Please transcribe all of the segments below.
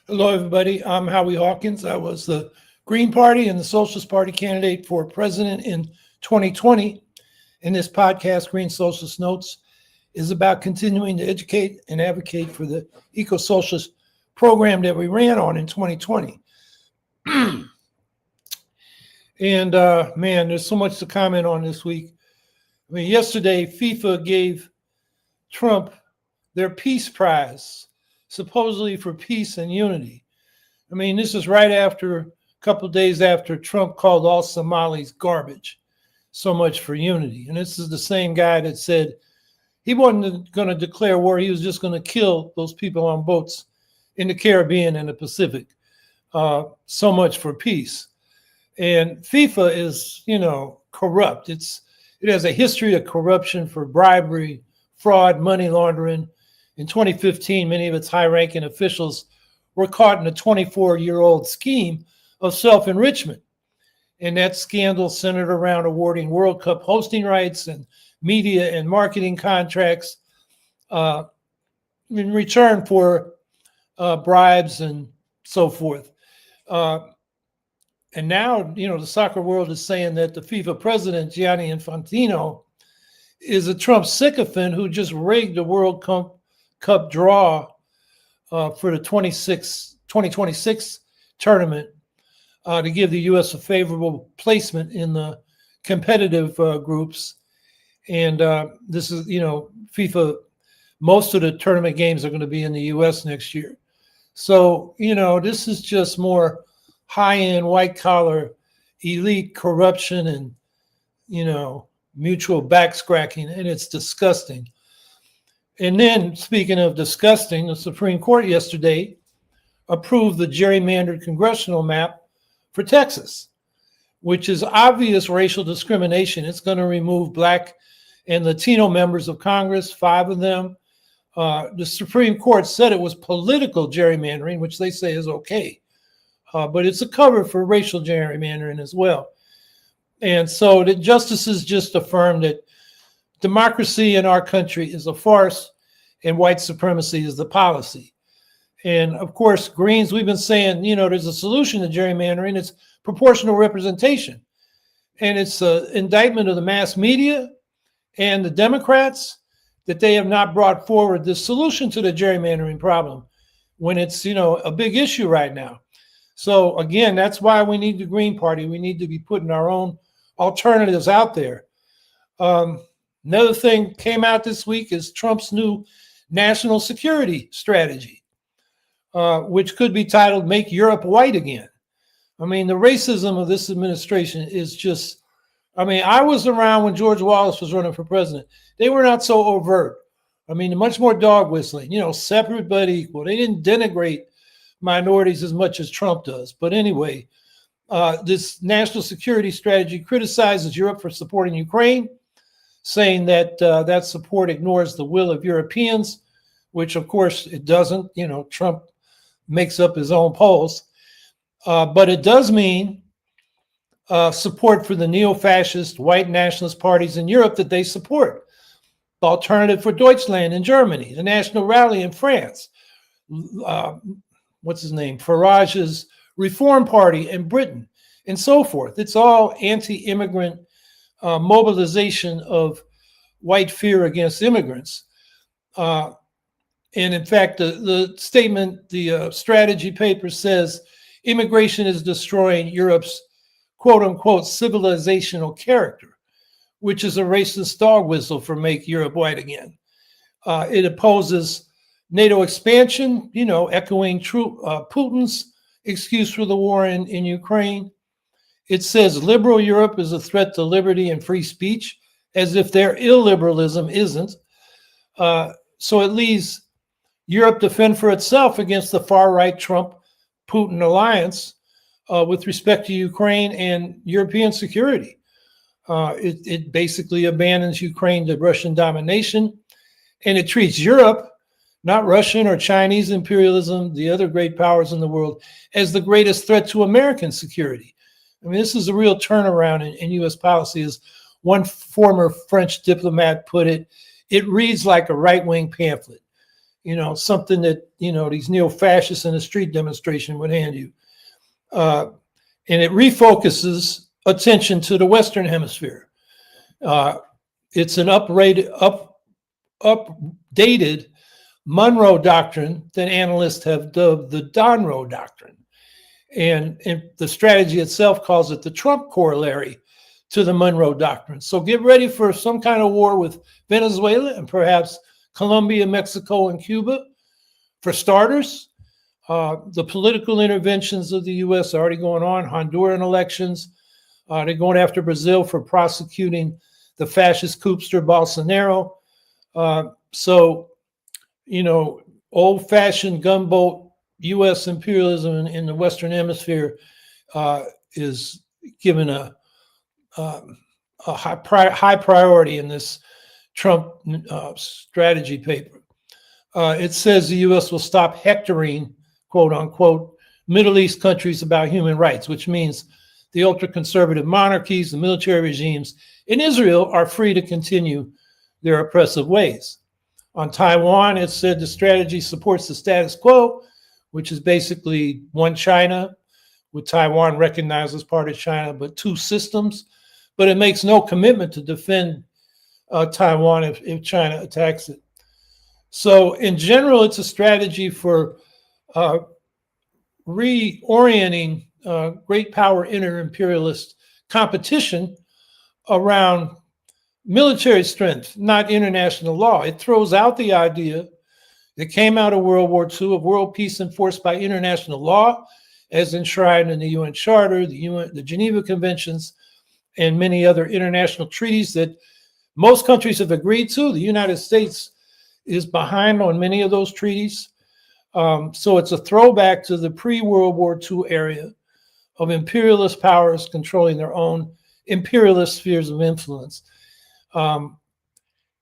Hello, everybody. I'm Howie Hawkins. I was the Green Party and the Socialist Party candidate for president in 2020. And this podcast, Green Socialist Notes, is about continuing to educate and advocate for the eco-socialist program that we ran on in 2020. And man, there's so much to comment on this week. I mean, yesterday, FIFA gave Trump their peace prize, supposedly for peace and unity. I mean, this is right after a couple of days after Trump called all Somalis garbage. So much for unity. And this is the same guy that said he wasn't going to declare war. He was just going to kill those people on boats in the Caribbean and the Pacific. So much for peace. And FIFA is, corrupt. It has a history of corruption for bribery, fraud, money laundering. In 2015, many of its high-ranking officials were caught in a 24-year-old scheme of self-enrichment. And that scandal centered around awarding World Cup hosting rights and media and marketing contracts in return for bribes and so forth. And now, the soccer world is saying that the FIFA president, Gianni Infantino, is a Trump sycophant who just rigged the World Cup draw for the 2026 tournament to give the U.S. a favorable placement in the competitive groups. And this is, FIFA, most of the tournament games are going to be in the U.S. next year. So, this is just more high-end, white-collar, elite corruption and, mutual back-scracking, and it's disgusting. And then, speaking of disgusting, the Supreme Court yesterday approved the gerrymandered congressional map for Texas, which is obvious racial discrimination. It's going to remove Black and Latino members of Congress, 5 of them. The Supreme Court said it was political gerrymandering, which they say is okay, but it's a cover for racial gerrymandering as well. And so the justices just affirmed that democracy in our country is a farce and white supremacy is the policy. And of course, Greens, we've been saying, there's a solution to gerrymandering. It's proportional representation. And it's an indictment of the mass media and the Democrats that they have not brought forward the solution to the gerrymandering problem when it's, a big issue right now. So again, that's why we need the Green Party. We need to be putting our own alternatives out there. Another thing came out this week is Trump's new national security strategy, which could be titled Make Europe White Again. I mean, the racism of this administration is just, I was around when George Wallace was running for president. They were not so overt. Much more dog whistling, separate but equal. They didn't denigrate minorities as much as Trump does. But anyway, this national security strategy criticizes Europe for supporting Ukraine, saying that that support ignores the will of Europeans, which of course it doesn't. Trump makes up his own polls. But it does mean support for the neo-fascist white nationalist parties in Europe that they support. The Alternative for Deutschland in Germany, the National Rally in France, Farage's Reform Party in Britain, and so forth. It's all anti-immigrant mobilization of white fear against immigrants. And in fact, the statement, the strategy paper says immigration is destroying Europe's quote unquote civilizational character, which is a racist dog whistle for Make Europe White Again. It opposes NATO expansion, echoing Putin's excuse for the war in Ukraine. It says liberal Europe is a threat to liberty and free speech, as if their illiberalism isn't. So it leaves Europe to fend for itself against the far-right Trump-Putin alliance with respect to Ukraine and European security. It basically abandons Ukraine to Russian domination, and it treats Europe, not Russian or Chinese imperialism, the other great powers in the world, as the greatest threat to American security. This is a real turnaround in U.S. policy. As one former French diplomat put it, it reads like a right-wing pamphlet. something that, these neo-fascists in a street demonstration would hand you. And it refocuses attention to the Western Hemisphere. It's an updated Monroe Doctrine that analysts have dubbed the Donroe Doctrine. And the strategy itself calls it the Trump corollary to the Monroe Doctrine. So get ready for some kind of war with Venezuela and perhaps Colombia, Mexico, and Cuba. For starters, the political interventions of the U.S. are already going on. Honduran elections, they're going after Brazil for prosecuting the fascist coupster Bolsonaro. So, old-fashioned gunboat U.S. imperialism in the Western Hemisphere is given a high priority in this Trump strategy paper. It says the U.S. will stop hectoring, quote unquote, Middle East countries about human rights, which means the ultra-conservative monarchies, the military regimes in Israel are free to continue their oppressive ways. On Taiwan, it said the strategy supports the status quo, which is basically one China, with Taiwan recognized as part of China, but two systems. But it makes no commitment to defend Taiwan if China attacks it. So in general, it's a strategy for reorienting great power inter-imperialist competition around military strength, not international law. It throws out the idea that came out of World War II of world peace enforced by international law, as enshrined in the UN Charter, the Geneva Conventions, and many other international treaties that most countries have agreed to. The United States is behind on many of those treaties. So it's a throwback to the pre-World War II area of imperialist powers controlling their own imperialist spheres of influence.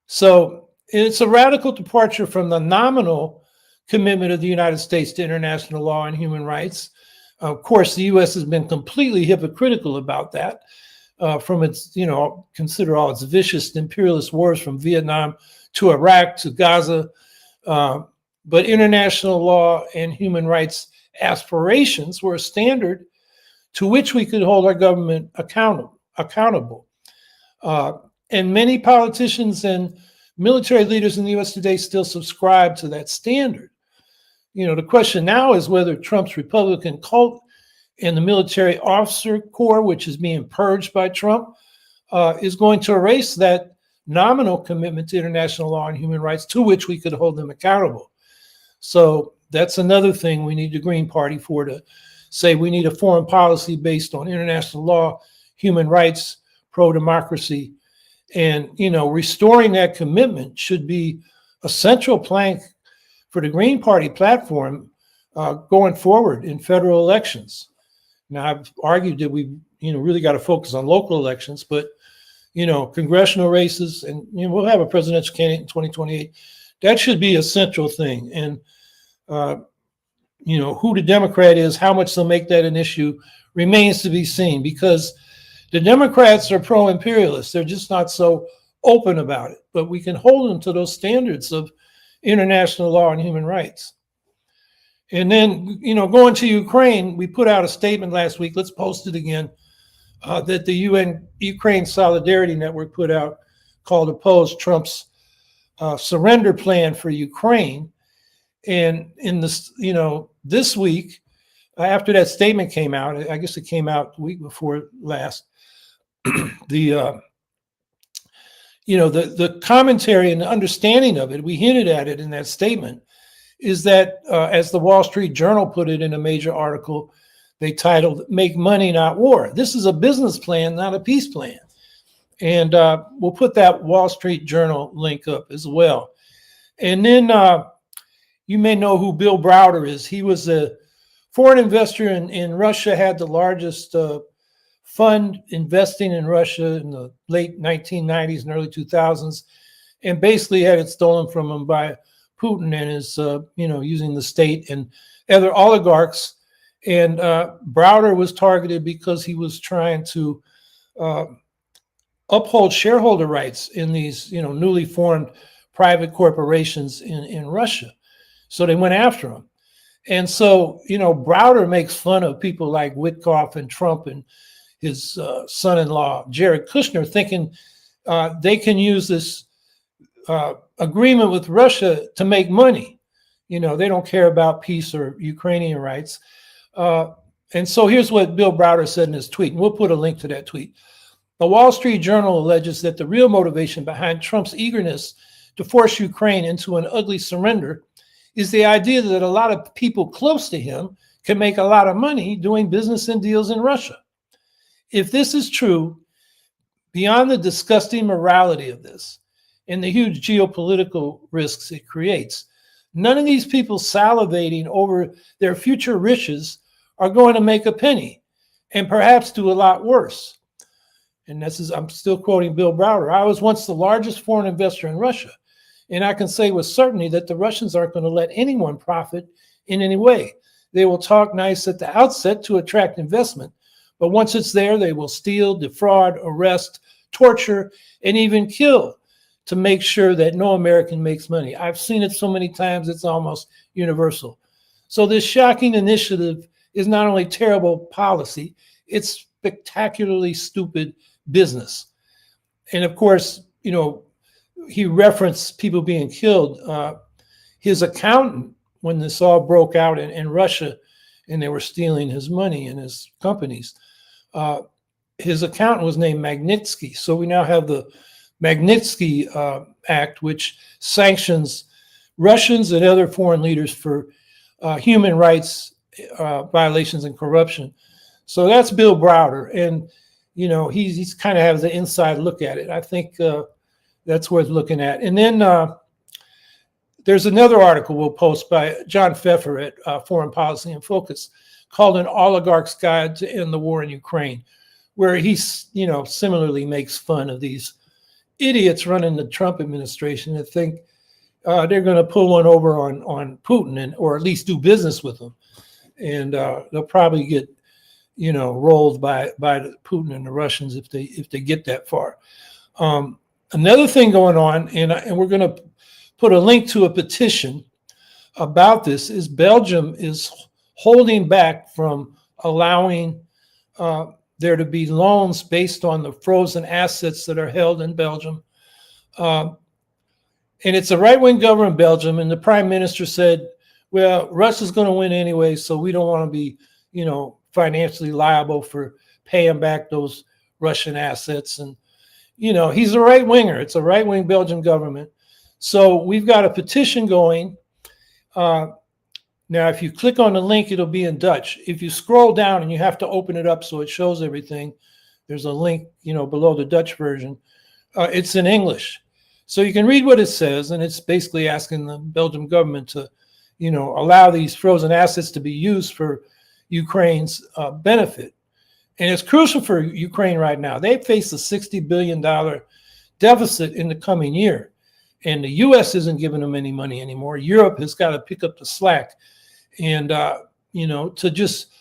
So it's a radical departure from the nominal commitment of the United States to international law and human rights. Of course, the U.S. has been completely hypocritical about that from its, consider all its vicious imperialist wars from Vietnam to Iraq to Gaza. But international law and human rights aspirations were a standard to which we could hold our government accountable. And many politicians and military leaders in the U.S. today still subscribe to that standard. The question now is whether Trump's Republican cult and the military officer corps, which is being purged by Trump, is going to erase that nominal commitment to international law and human rights to which we could hold them accountable. So that's another thing we need the Green Party for, to say we need a foreign policy based on international law, human rights, pro-democracy. And, restoring that commitment should be a central plank for the Green Party platform going forward in federal elections. Now, I've argued that we, really got to focus on local elections, but, congressional races, and we'll have a presidential candidate in 2028. That should be a central thing. And, who the Democrat is, how much they'll make that an issue remains to be seen, because the Democrats are pro-imperialists. They're just not so open about it, but we can hold them to those standards of international law and human rights. And then, going to Ukraine, we put out a statement last week, let's post it again, that the Ukraine Solidarity Network put out, called Oppose Trump's surrender plan for Ukraine. And in this, this week, after that statement came out, I guess it came out the week before last, the commentary and the understanding of it, we hinted at it in that statement, is that, as the Wall Street Journal put it in a major article, they titled, "Make Money, Not War." This is a business plan, not a peace plan. And we'll put that Wall Street Journal link up as well. And then you may know who Bill Browder is. He was a foreign investor in Russia, had the largest fund investing in Russia in the late 1990s and early 2000s, and basically had it stolen from him by Putin and his, using the state and other oligarchs. And Browder was targeted because he was trying to uphold shareholder rights in these, newly formed private corporations in Russia. So they went after him. And so, Browder makes fun of people like Witkoff and Trump and his son-in-law, Jared Kushner, thinking they can use this agreement with Russia to make money. They don't care about peace or Ukrainian rights. And so here's what Bill Browder said in his tweet, and we'll put a link to that tweet. The Wall Street Journal alleges that the real motivation behind Trump's eagerness to force Ukraine into an ugly surrender is the idea that a lot of people close to him can make a lot of money doing business and deals in Russia. If this is true, beyond the disgusting morality of this and the huge geopolitical risks it creates, none of these people salivating over their future riches are going to make a penny, and perhaps do a lot worse. And I'm still quoting Bill Browder. I was once the largest foreign investor in Russia, and I can say with certainty that the Russians aren't going to let anyone profit in any way. They will talk nice at the outset to attract investment, but once it's there, they will steal, defraud, arrest, torture, and even kill to make sure that no American makes money. I've seen it so many times, it's almost universal. So this shocking initiative is not only terrible policy, it's spectacularly stupid business. And of course, he referenced people being killed. His accountant, when this all broke out in Russia and they were stealing his money and his companies, his accountant was named Magnitsky. So we now have the Magnitsky Act, which sanctions Russians and other foreign leaders for human rights violations and corruption. So that's Bill Browder, and he's kind of has the inside look at it. I think that's worth looking at. And then there's another article we'll post by John Pfeffer at Foreign Policy in Focus called "An Oligarch's Guide to End the War in Ukraine," where he similarly makes fun of these idiots running the Trump administration that think they're going to pull one over on Putin or at least do business with him. And they'll probably get, rolled by Putin and the Russians if they get that far. Another thing going on, and we're going to put a link to a petition about this, is Belgium is holding back from allowing there to be loans based on the frozen assets that are held in Belgium. And it's a right-wing government in Belgium, and the prime minister said, well, Russia's going to win anyway, so we don't want to be, financially liable for paying back those Russian assets. And, he's a right-winger. It's a right-wing Belgian government. So we've got a petition going. Now, if you click on the link, it'll be in Dutch. If you scroll down, and you have to open it up so it shows everything, there's a link, below the Dutch version. It's in English. So you can read what it says, and it's basically asking the Belgian government to allow these frozen assets to be used for Ukraine's benefit. And it's crucial for Ukraine right now. They face a $60 billion deficit in the coming year. And the U.S. isn't giving them any money anymore. Europe has got to pick up the slack. And, to just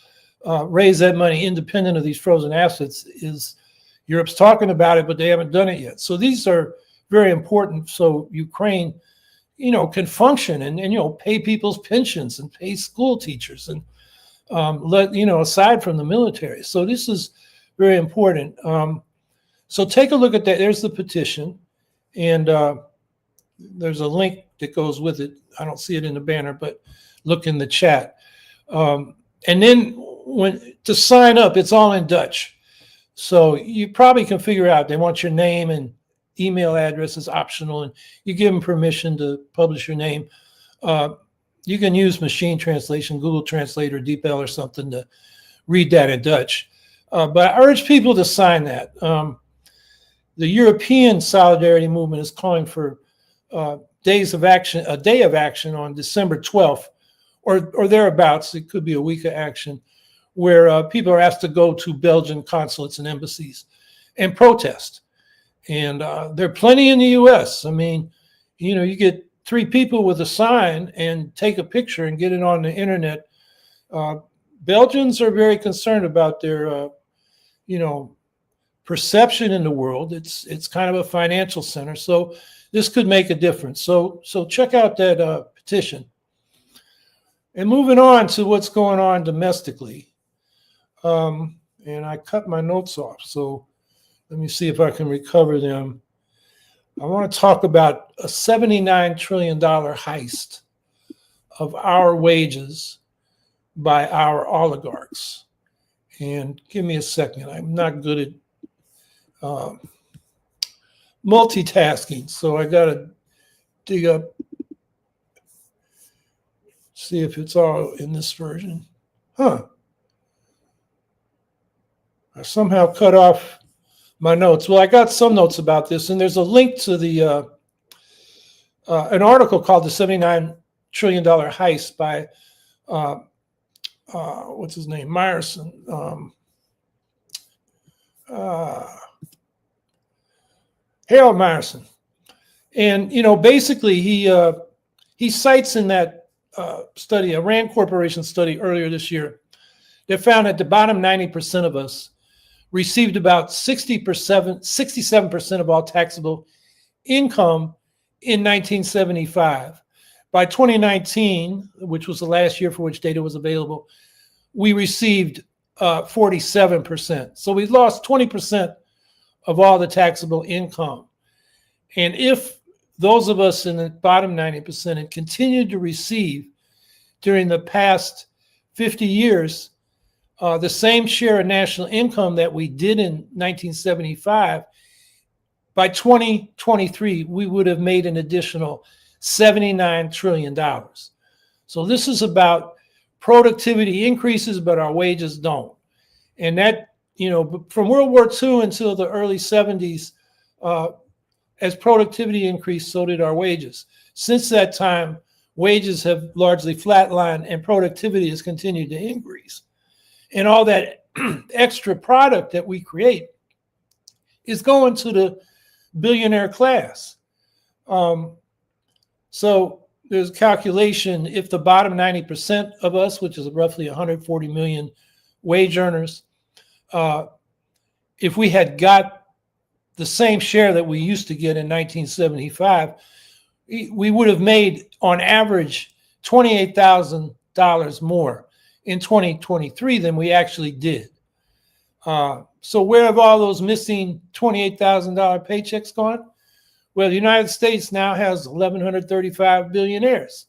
raise that money independent of these frozen assets is Europe's talking about it, but they haven't done it yet. So these are very important. So Ukraine can function and pay people's pensions and pay school teachers and aside from the military. So this is very important. So take a look at that. There's the petition, and there's a link that goes with it. I don't see it in the banner, but look in the chat. And then to sign up, it's all in Dutch. So you probably can figure out they want your name and email address is optional, and you give them permission to publish your name. You can use machine translation, Google Translate or DeepL or something to read that in Dutch. But I urge people to sign that. The European Solidarity Movement is calling for a day of action on December 12th or thereabouts. It could be a week of action where people are asked to go to Belgian consulates and embassies and protest. And there are plenty in the U.S. I mean, you get 3 people with a sign and take a picture and get it on the internet. Belgians are very concerned about their, perception in the world. It's kind of a financial center, so this could make a difference. So check out that petition. And moving on to what's going on domestically. And I cut my notes off, so let me see if I can recover them. I want to talk about a $79 trillion heist of our wages by our oligarchs. And give me a second. I'm not good at multitasking, so I got to dig up, see if it's all in this version. I somehow cut off my notes. Well, I got some notes about this, and there's a link to the an article called "The $79 Trillion Heist" by what's his name, Meyerson, Harold Meyerson, and basically he cites in that study, a Rand Corporation study earlier this year, that found that the bottom 90% of us received about 67% of all taxable income in 1975. By 2019, which was the last year for which data was available, we received 47%. So we lost 20% of all the taxable income. And if those of us in the bottom 90% had continued to receive during the past 50 years the same share of national income that we did in 1975, by 2023, we would have made an additional $79 trillion. So this is about productivity increases, but our wages don't. And that, from World War II until the early 70s, as productivity increased, so did our wages. Since that time, wages have largely flatlined and productivity has continued to increase. And all that extra product that we create is going to the billionaire class. So there's a calculation, if the bottom 90% of us, which is roughly 140 million wage earners, if we had got the same share that we used to get in 1975, we would have made on average $28,000 more in 2023 than we actually did. So where have all those missing $28,000 paychecks gone? Well, the United States now has 1,135 billionaires,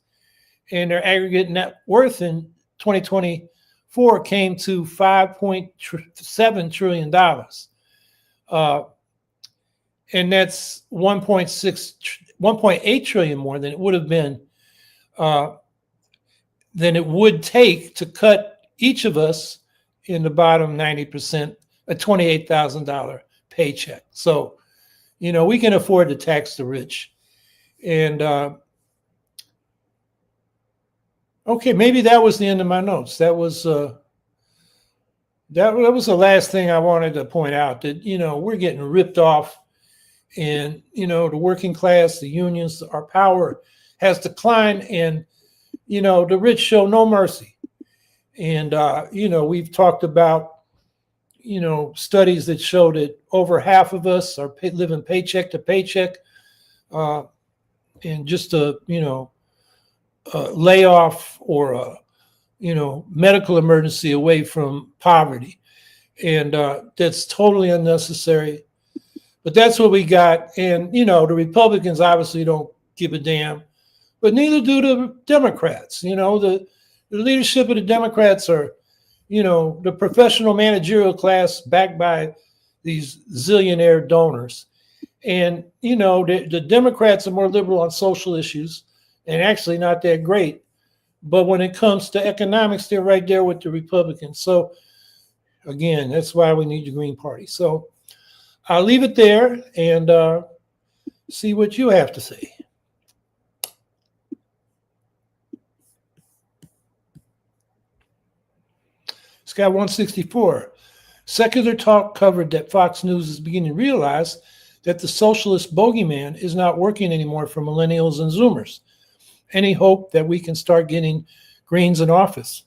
and their aggregate net worth in 2024 came to $5.7 trillion. And that's 1.8 trillion more than it would have been, than it would take to cut each of us in the bottom 90% a $28,000 paycheck. So, we can afford to tax the rich. And okay, maybe that was the end of my notes. That was the last thing I wanted to point out, that we're getting ripped off, and the working class, the unions, our power has declined, and the rich show no mercy. And we've talked about studies that show that over half of us are living paycheck to paycheck, and just a layoff or a medical emergency away from poverty. And that's totally unnecessary. But that's what we got. And the Republicans obviously don't give a damn, but neither do the Democrats. The leadership of the Democrats are the professional managerial class backed by these zillionaire donors. And, the Democrats are more liberal on social issues and actually not that great. But when it comes to economics, they're right there with the Republicans. So, again, that's why we need the Green Party. So I'll leave it there and see what you have to say. Sky 164. Secular talk covered that Fox News is beginning to realize that the socialist bogeyman is not working anymore for millennials and Zoomers. Any hope that we can start getting Greens in office?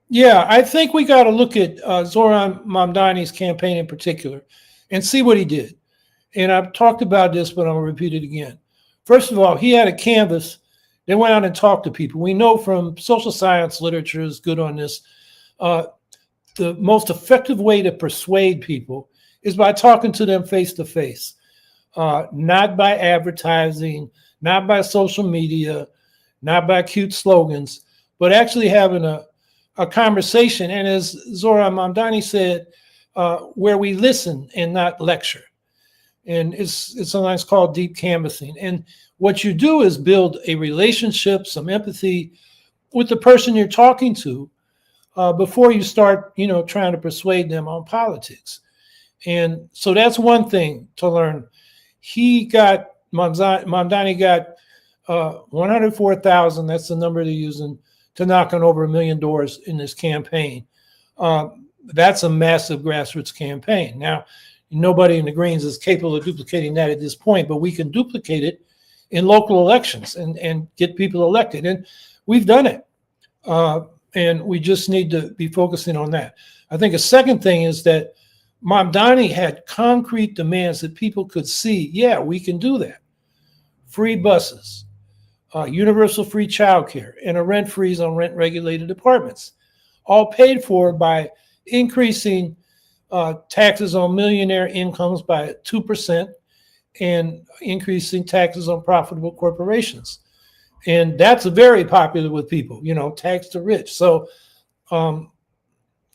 Yeah, I think we got to look at Zoran Mamdani's campaign in particular and see what he did. And I've talked about this, but I'm going to repeat it again. First of all, he had a canvas They went out and talked to people. We know from social science literature is good on this. The most effective way to persuade people is by talking to them face to face, not by advertising, not by social media, not by cute slogans, but actually having a conversation. And as Zohran Mamdani said, where we listen and not lecture. And it's sometimes called deep canvassing. And what you do is build a relationship, some empathy with the person you're talking to before you start, trying to persuade them on politics. And so that's one thing to learn. Mamdani got 104,000. That's the number they're using to knock on over 1 million doors in this campaign. That's a massive grassroots campaign. Now, nobody in the Greens is capable of duplicating that at this point, but we can duplicate it in local elections and get people elected. And we've done it. And we just need to be focusing on that. I think a second thing is that Mamdani had concrete demands that people could see, yeah, we can do that. Free buses, universal free childcare, and a rent freeze on rent-regulated apartments, all paid for by increasing taxes on millionaire incomes by 2% and increasing taxes on profitable corporations. And that's very popular with people, tax the rich. So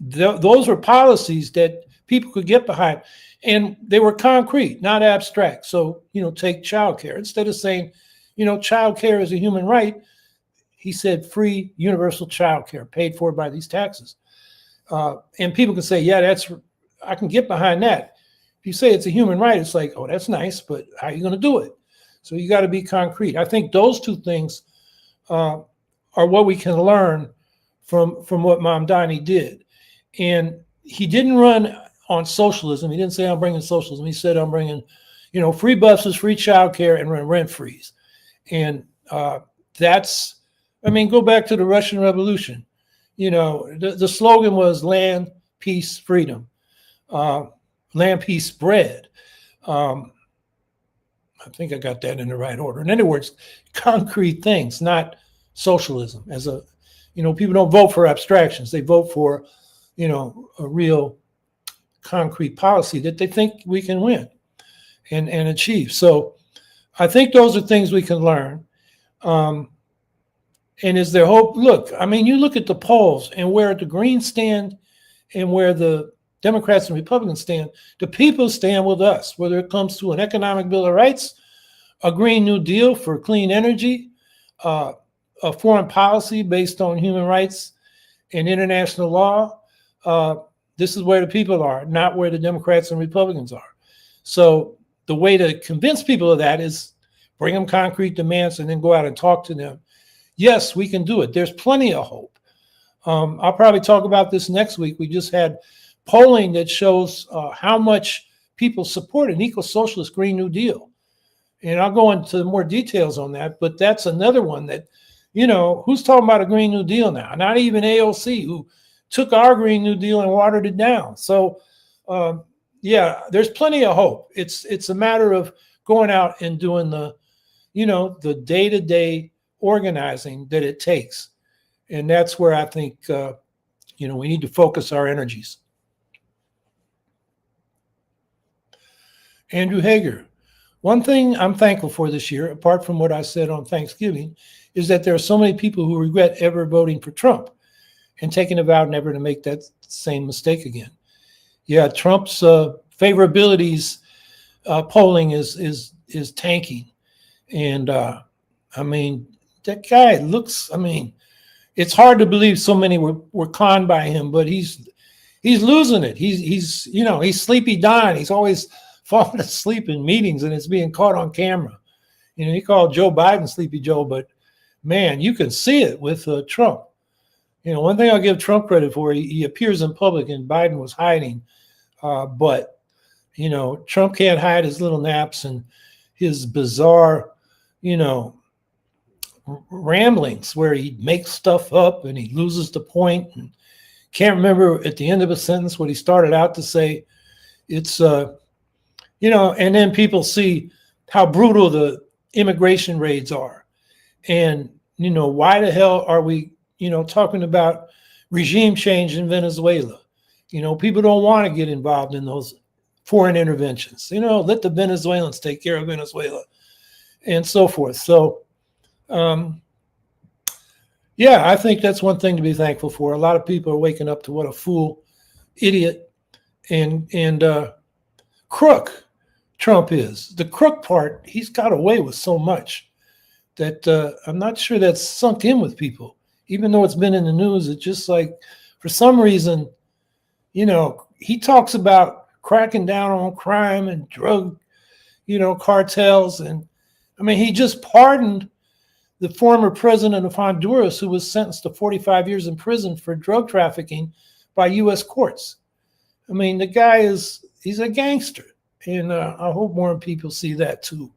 those were policies that people could get behind. And they were concrete, not abstract. So, take childcare. Instead of saying, childcare is a human right, he said free universal childcare paid for by these taxes. And people can say, yeah, I can get behind that. If you say it's a human right, it's like, oh, that's nice, but how are you going to do it? So you got to be concrete. I think those two things are what we can learn from what Mamdani did. And he didn't run on socialism. He didn't say, I'm bringing socialism. He said, I'm bringing, free buses, free childcare, and rent freeze. And go back to the Russian Revolution. The slogan was land, peace, freedom. Land, peace, bread. I think I got that in the right order. In other words, concrete things, not socialism. People don't vote for abstractions. They vote for, a real concrete policy that they think we can win and achieve. So I think those are things we can learn. And is there hope? Look, you look at the polls and where the Greens stand and where the Democrats and Republicans stand, the people stand with us, whether it comes to an economic bill of rights, a Green New Deal for clean energy, a foreign policy based on human rights and international law. This is where the people are, not where the Democrats and Republicans are. So the way to convince people of that is bring them concrete demands and then go out and talk to them. Yes, we can do it. There's plenty of hope. I'll probably talk about this next week. We just had polling that shows how much people support an eco-socialist Green New Deal. And I'll go into more details on that, but that's another one that, who's talking about a Green New Deal now? Not even AOC, who took our Green New Deal and watered it down. So, there's plenty of hope. It's a matter of going out and doing the day-to-day organizing that it takes. And that's where I think, we need to focus our energies. Andrew Hager. One thing I'm thankful for this year, apart from what I said on Thanksgiving, is that there are so many people who regret ever voting for Trump and taking a vow never to make that same mistake again. Yeah, Trump's favorabilities polling is tanking. And that guy looks, it's hard to believe so many were conned by him, but he's losing it. He's Sleepy Don. He's always falling asleep in meetings and it's being caught on camera. He called Joe Biden Sleepy Joe, but man, you can see it with Trump. One thing I'll give Trump credit for, he appears in public and Biden was hiding. But Trump can't hide his little naps and his bizarre, ramblings where he makes stuff up and he loses the point and can't remember at the end of a sentence what he started out to say. It's, and then people see how brutal the immigration raids are. And why the hell are we, talking about regime change in Venezuela? People don't want to get involved in those foreign interventions. Let the Venezuelans take care of Venezuela and so forth. So, yeah, I think that's one thing to be thankful for. A lot of people are waking up to what a fool, idiot, and crook Trump is. The crook part, he's got away with so much that I'm not sure that's sunk in with people. Even though it's been in the news, it's just like, for some reason, he talks about cracking down on crime and drug, cartels. And I mean, he just pardoned the former president of Honduras, who was sentenced to 45 years in prison for drug trafficking by U.S. courts. I mean, the guy he's a gangster. And I hope more people see that too.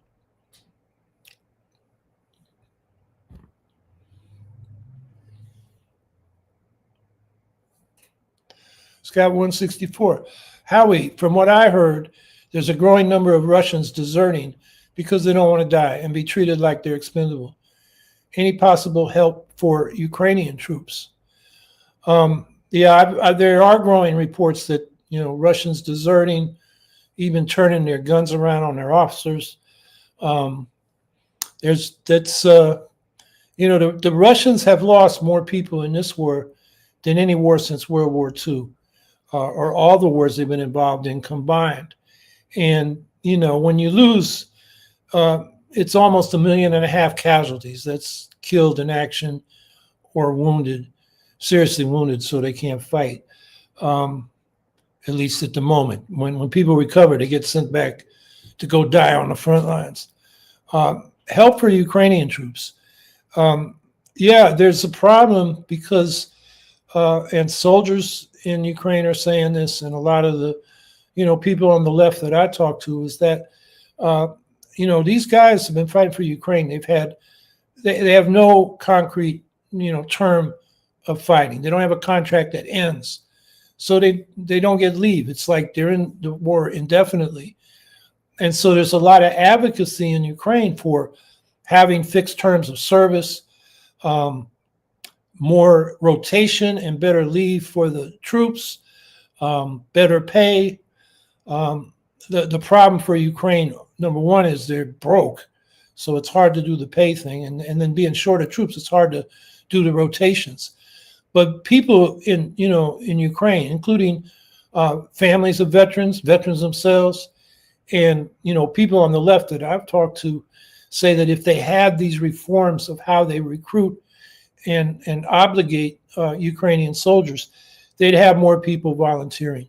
Scott 164. Howie, from what I heard, there's a growing number of Russians deserting because they don't want to die and be treated like they're expendable. Any possible help for Ukrainian troops? There are growing reports that, Russians deserting, even turning their guns around on their officers. The Russians have lost more people in this war than any war since World War II, or all the wars they've been involved in combined. And, when you lose, it's almost 1.5 million casualties that's killed in action or wounded, seriously wounded, so they can't fight. At least at the moment. When people recover, they get sent back to go die on the front lines. Help for Ukrainian troops. There's a problem because, and soldiers in Ukraine are saying this, and a lot of the, people on the left that I talk to, is that, these guys have been fighting for Ukraine. They have no concrete, term of fighting. They don't have a contract that ends. So they don't get leave. It's like they're in the war indefinitely. And so there's a lot of advocacy in Ukraine for having fixed terms of service, more rotation and better leave for the troops, better pay. The problem for Ukraine, number one, is they're broke. So it's hard to do the pay thing. And then being short of troops, it's hard to do the rotations. But people in Ukraine, including families of veterans themselves, and people on the left that I've talked to, say that if they had these reforms of how they recruit and obligate Ukrainian soldiers, they'd have more people volunteering.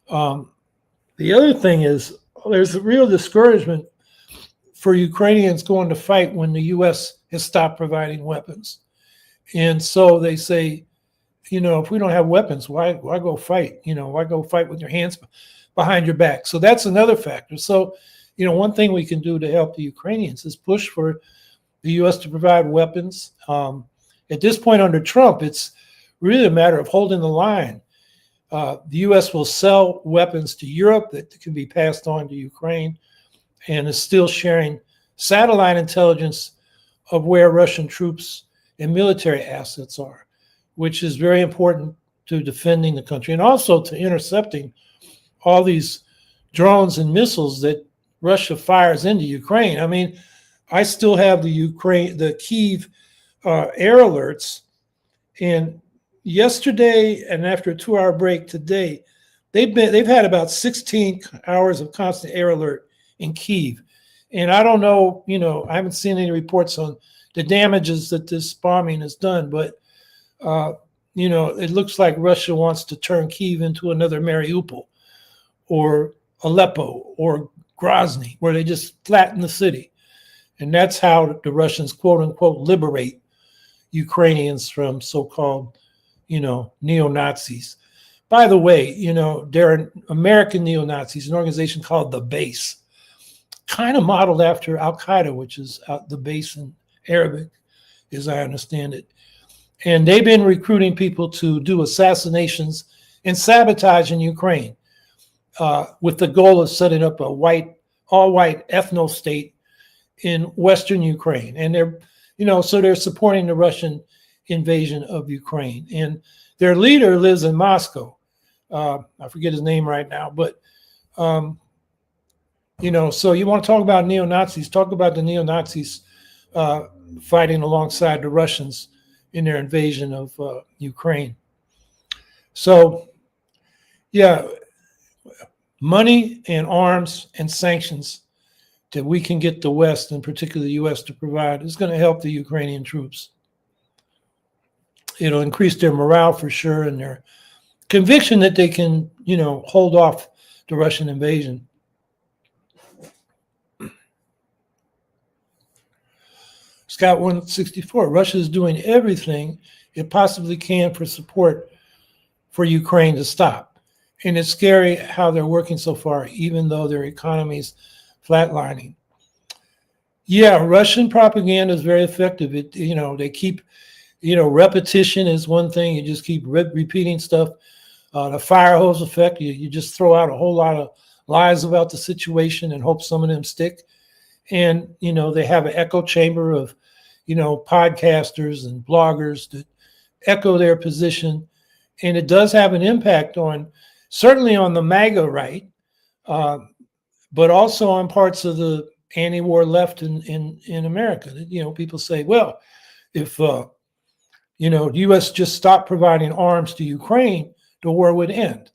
The other thing is there's a real discouragement for Ukrainians going to fight when the U.S. has stopped providing weapons. And so they say, if we don't have weapons, why go fight? Why go fight with your hands behind your back? So that's another factor. So, one thing we can do to help the Ukrainians is push for the U.S. to provide weapons. At this point under Trump, it's really a matter of holding the line. The U.S. will sell weapons to Europe that can be passed on to Ukraine, and is still sharing satellite intelligence of where Russian troops and military assets are, which is very important to defending the country and also to intercepting all these drones and missiles that Russia fires into Ukraine. I mean, I still have the Kyiv air alerts, and yesterday and after a 2-hour break today, they've had about 16 hours of constant air alert in Kyiv. And I don't know, I haven't seen any reports on the damages that this bombing has done, but it looks like Russia wants to turn Kyiv into another Mariupol or Aleppo or Grozny, where they just flatten the city. And that's how the Russians, quote unquote, liberate Ukrainians from so-called, neo-Nazis. By the way, there are American neo-Nazis, an organization called The Base, kind of modeled after Al-Qaeda, which is the base in Arabic, as I understand it. And they've been recruiting people to do assassinations and sabotage in Ukraine with the goal of setting up a all-white ethno state in Western Ukraine. And so they're supporting the Russian invasion of Ukraine. And their leader lives in Moscow. I forget his name right now, but, so you want to talk about neo-Nazis, talk about the neo-Nazis fighting alongside the Russians in their invasion of Ukraine. So, yeah, money and arms and sanctions that we can get the West, and particularly the U.S., to provide is going to help the Ukrainian troops. It'll increase their morale for sure and their conviction that they can, hold off the Russian invasion. Scott 164, Russia is doing everything it possibly can for support for Ukraine to stop. And it's scary how they're working so far, even though their economy's flatlining. Yeah, Russian propaganda is very effective. They keep, repetition is one thing. You just keep repeating stuff. The fire hose effect, you just throw out a whole lot of lies about the situation and hope some of them stick. And, they have an echo chamber of, podcasters and bloggers that echo their position. And it does have an impact certainly on the MAGA right, but also on parts of the anti-war left in America. People say, well, if, the U.S. just stopped providing arms to Ukraine, the war would end.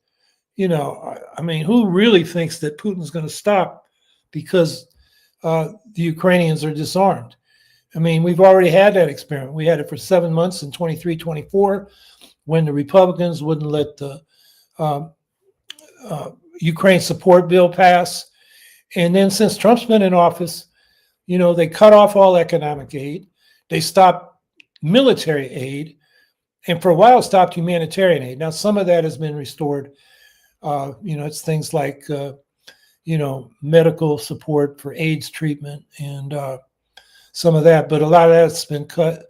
Who really thinks that Putin's going to stop because the Ukrainians are disarmed? We've already had that experiment. We had it for 7 months in 23, 24, when the Republicans wouldn't let the Ukraine support bill pass. And then since Trump's been in office, they cut off all economic aid. They stopped military aid, and for a while stopped humanitarian aid. Now, some of that has been restored. It's things like, medical support for AIDS treatment and some of that, but a lot of that's been cut.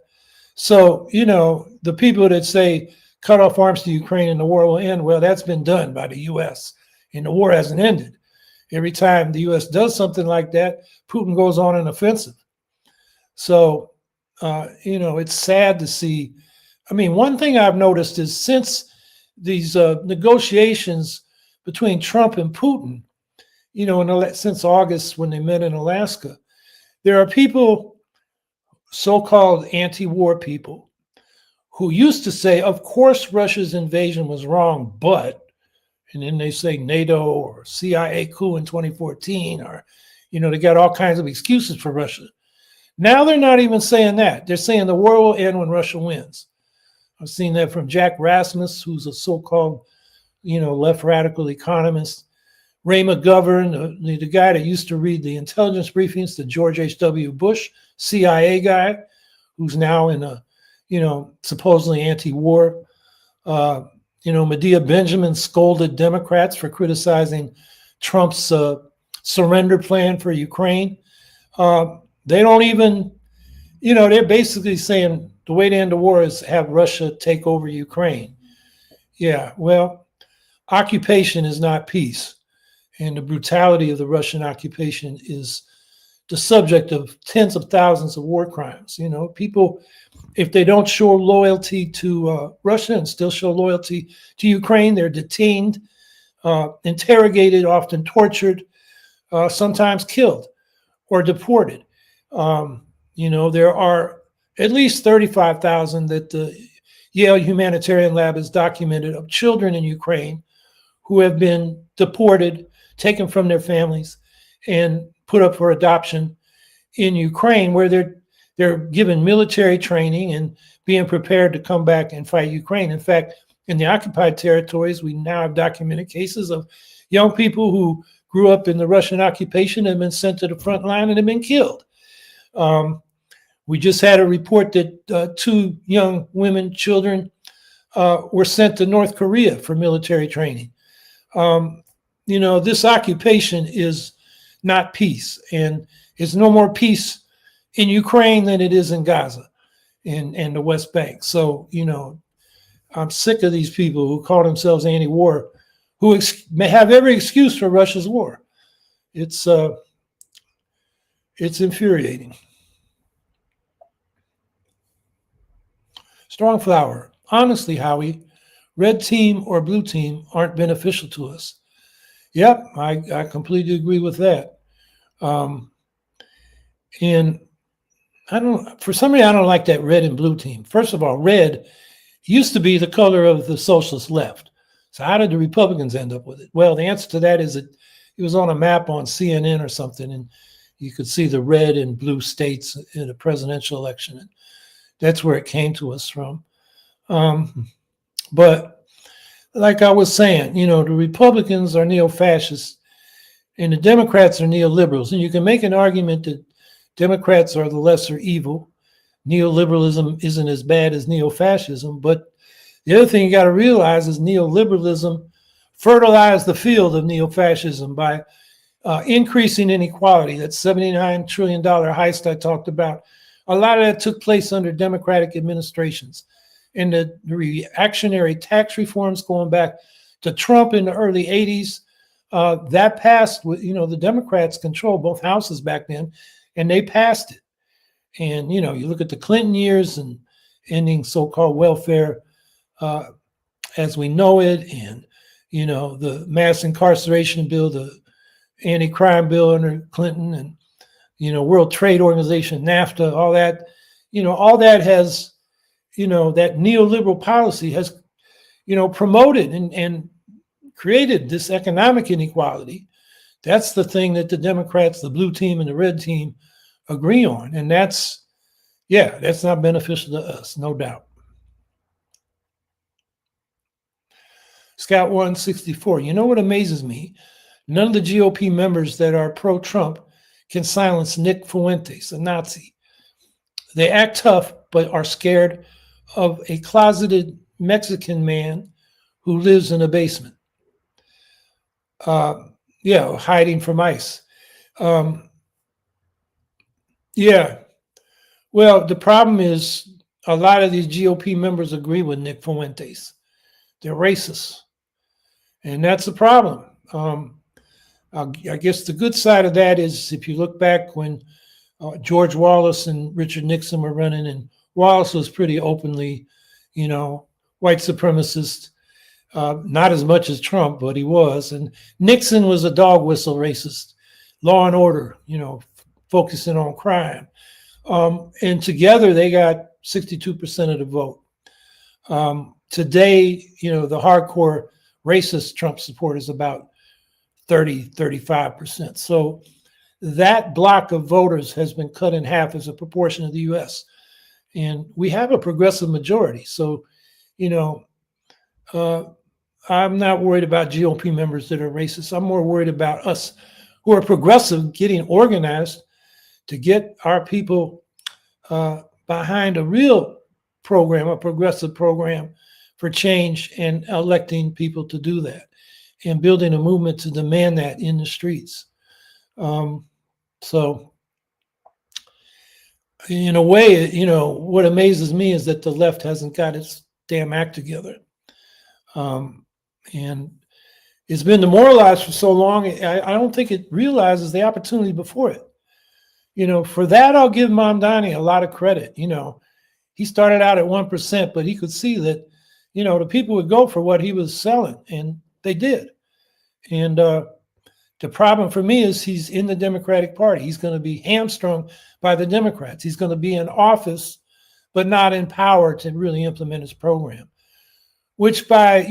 So, the people that say cut off arms to Ukraine and the war will end, well, that's been done by the U.S. and the war hasn't ended. Every time the U.S. does something like that, Putin goes on an offensive. So, it's sad to see. One thing I've noticed is since these negotiations between Trump and Putin, since August when they met in Alaska, there are people, so-called anti-war people, who used to say, of course, Russia's invasion was wrong, but, and then they say NATO or CIA coup in 2014, or, they got all kinds of excuses for Russia. Now they're not even saying that. They're saying the war will end when Russia wins. I've seen that from Jack Rasmus, who's a so-called, left radical economist. Ray McGovern, the guy that used to read the intelligence briefings to George H.W. Bush, CIA guy, who's now in a, supposedly anti-war. Medea Benjamin scolded Democrats for criticizing Trump's surrender plan for Ukraine. They don't even, they're basically saying the way to end the war is have Russia take over Ukraine. Yeah, well, occupation is not peace. And the brutality of the Russian occupation is the subject of tens of thousands of war crimes. People, if they don't show loyalty to Russia and still show loyalty to Ukraine, they're detained, interrogated, often tortured, sometimes killed or deported. There are at least 35,000 that the Yale Humanitarian Lab has documented of children in Ukraine who have been deported, taken from their families, and put up for adoption in Ukraine, where they're given military training and being prepared to come back and fight Ukraine. In fact, in the occupied territories, we now have documented cases of young people who grew up in the Russian occupation and have been sent to the front line and have been killed. We just had a report that 2 young women, children, were sent to North Korea for military training. This occupation is not peace, and it's no more peace in Ukraine than it is in Gaza and the West Bank. So, I'm sick of these people who call themselves anti-war, who may have every excuse for Russia's war. It's infuriating. Strong flower. Honestly, Howie, red team or blue team aren't beneficial to us. Yep, I completely agree with that. Um, and for some reason, I don't like that red and blue team. First of all, red used to be the color of the socialist left. So how did the Republicans end up with it? Well, the answer to that is that it was on a map on CNN or something, and you could see the red and blue states in a presidential election. And that's where it came to us from. But like I was saying, the Republicans are neo-fascists and the Democrats are neoliberals. And you can make an argument that Democrats are the lesser evil. Neoliberalism isn't as bad as neo-fascism. But the other thing you got to realize is neoliberalism fertilized the field of neo-fascism by increasing inequality. That $79 trillion heist I talked about, a lot of that took place under Democratic administrations. And the reactionary tax reforms going back to Trump in the early 80s, that passed with, the Democrats controlled both houses back then, and they passed it. And, you look at the Clinton years and ending so-called welfare as we know it, and, the mass incarceration bill, the anti-crime bill under Clinton, and, World Trade Organization, NAFTA, all that, all that has, that neoliberal policy has, promoted and created this economic inequality. That's the thing that the Democrats, the blue team and the red team agree on. And that's not beneficial to us, no doubt. Scout 164, you know what amazes me? None of the GOP members that are pro-Trump can silence Nick Fuentes, a Nazi. They act tough, but are scared of a closeted Mexican man who lives in a basement. Hiding from ICE. Well, the problem is a lot of these GOP members agree with Nick Fuentes. They're racist. And that's the problem. I guess the good side of that is if you look back when George Wallace and Richard Nixon were running, and Wallace was pretty openly, white supremacist, not as much as Trump, but he was. And Nixon was a dog whistle racist, law and order, focusing on crime. And together they got 62% of the vote. Today, the hardcore racist Trump support is about 35%. So that block of voters has been cut in half as a proportion of the U.S. And we have a progressive majority. So, I'm not worried about GOP members that are racist. I'm more worried about us who are progressive getting organized to get our people behind a real program, a progressive program for change, and electing people to do that and building a movement to demand that in the streets. So in a way, what amazes me is that the left hasn't got its damn act together. And it's been demoralized for so long. I don't think it realizes the opportunity before it. For that, I'll give Mamdani a lot of credit. He started out at 1%, but he could see that, the people would go for what he was selling, and they did. And the problem for me is he's in the Democratic Party. He's going to be hamstrung by the Democrats. He's going to be in office, but not in power to really implement his program, which by,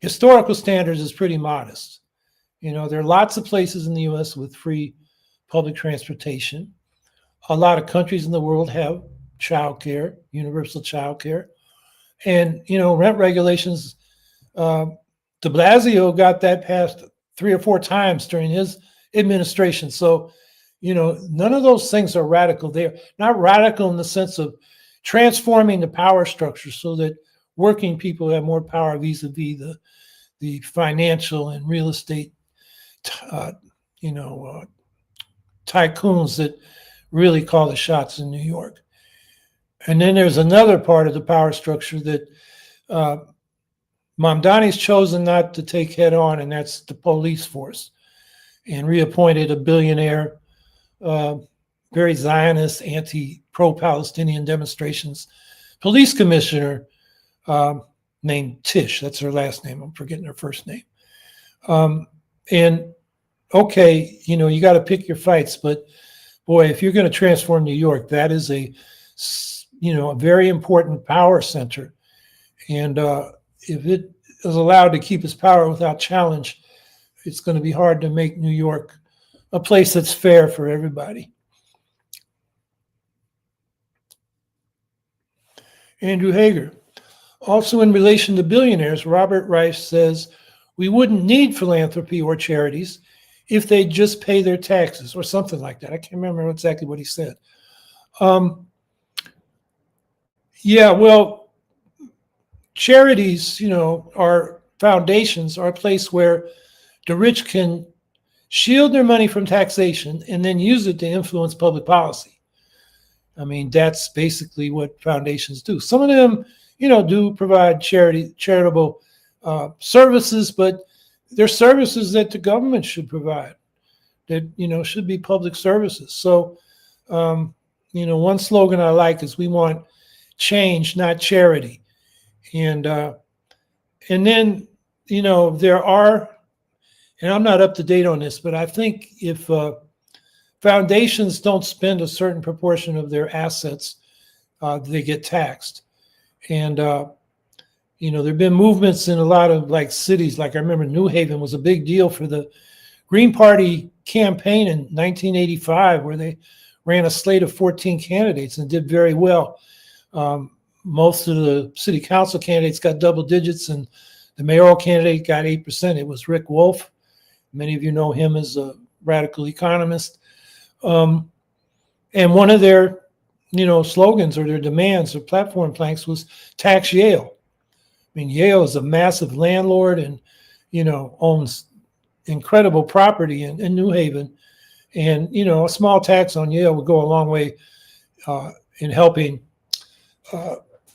historical standards is pretty modest. There are lots of places in the U.S. with free public transportation. A lot of countries in the world have childcare, universal childcare. And, rent regulations, de Blasio got that passed 3 or 4 times during his administration. So, none of those things are radical. They're not radical in the sense of transforming the power structure so that working people have more power vis-a-vis the financial and real estate, tycoons that really call the shots in New York. And then there's another part of the power structure that Mamdani's chosen not to take head on, and that's the police force, and reappointed a billionaire, very Zionist, pro-Palestinian demonstrations police commissioner named Tish. That's her last name. I'm forgetting her first name. And okay, you got to pick your fights, but boy, if you're going to transform New York, that is a very important power center. And if it is allowed to keep its power without challenge, it's going to be hard to make New York a place that's fair for everybody. Andrew Hager. Also in relation to billionaires, Robert Reich says, we wouldn't need philanthropy or charities if they just pay their taxes or something like that. I can't remember exactly what he said. Yeah, well, charities, are foundations, are a place where the rich can shield their money from taxation and then use it to influence public policy. I mean, that's basically what foundations do. Some of them, do provide charitable services, but they're services that the government should provide, that, should be public services. So, one slogan I like is we want change, not charity. And then, there are, and I'm not up to date on this, but I think if foundations don't spend a certain proportion of their assets, they get taxed. And, there have been movements in a lot of cities, like I remember New Haven was a big deal for the Green Party campaign in 1985, where they ran a slate of 14 candidates and did very well. Most of the city council candidates got double digits, and the mayoral candidate got 8%. It was Rick Wolf. Many of you know him as a radical economist. And one of their, slogans or their demands or platform planks was tax Yale. I mean, Yale is a massive landlord and, owns incredible property in New Haven. And, a small tax on Yale would go a long way in helping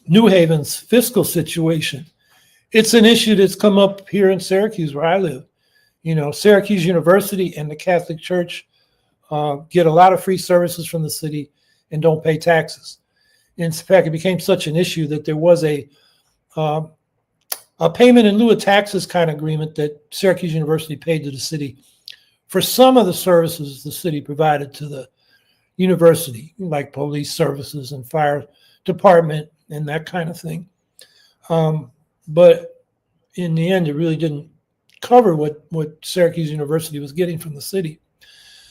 New Haven's fiscal situation. It's an issue that's come up here in Syracuse where I live. Syracuse University and the Catholic Church get a lot of free services from the city and don't pay taxes. In fact, it became such an issue that there was a payment in lieu of taxes kind of agreement that Syracuse University paid to the city for some of the services the city provided to the university, like police services and fire department and that kind of thing. But in the end, it really didn't cover what Syracuse University was getting from the city.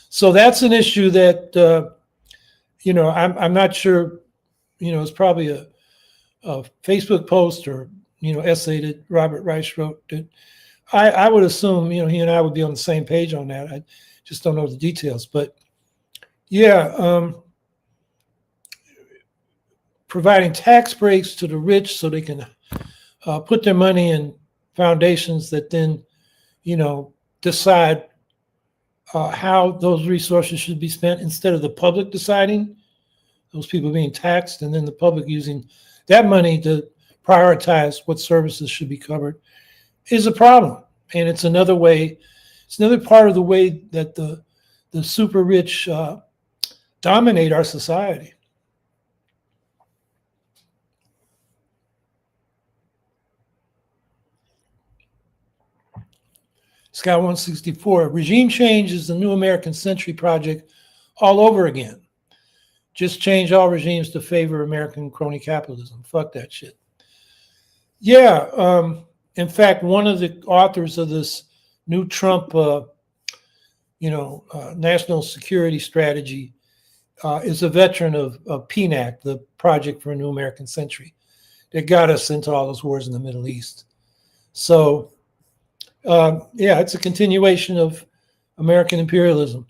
So that's an issue that, I'm not sure, it's probably a Facebook post or, essay that Robert Reich wrote. That I would assume, he and I would be on the same page on that. I just don't know the details. But yeah, providing tax breaks to the rich so they can put their money in foundations that then, decide how those resources should be spent instead of the public deciding, those people being taxed, and then the public using that money to prioritize what services should be covered, is a problem. And it's another way, it's another part of the way that the super rich dominate our society. Scott 164, regime change is the new American Century project all over again. Just change all regimes to favor American crony capitalism. Fuck that shit. Yeah, in fact, one of the authors of this new Trump, national security strategy is a veteran of PNAC, the Project for a New American Century, that got us into all those wars in the Middle East. So, yeah, it's a continuation of American imperialism.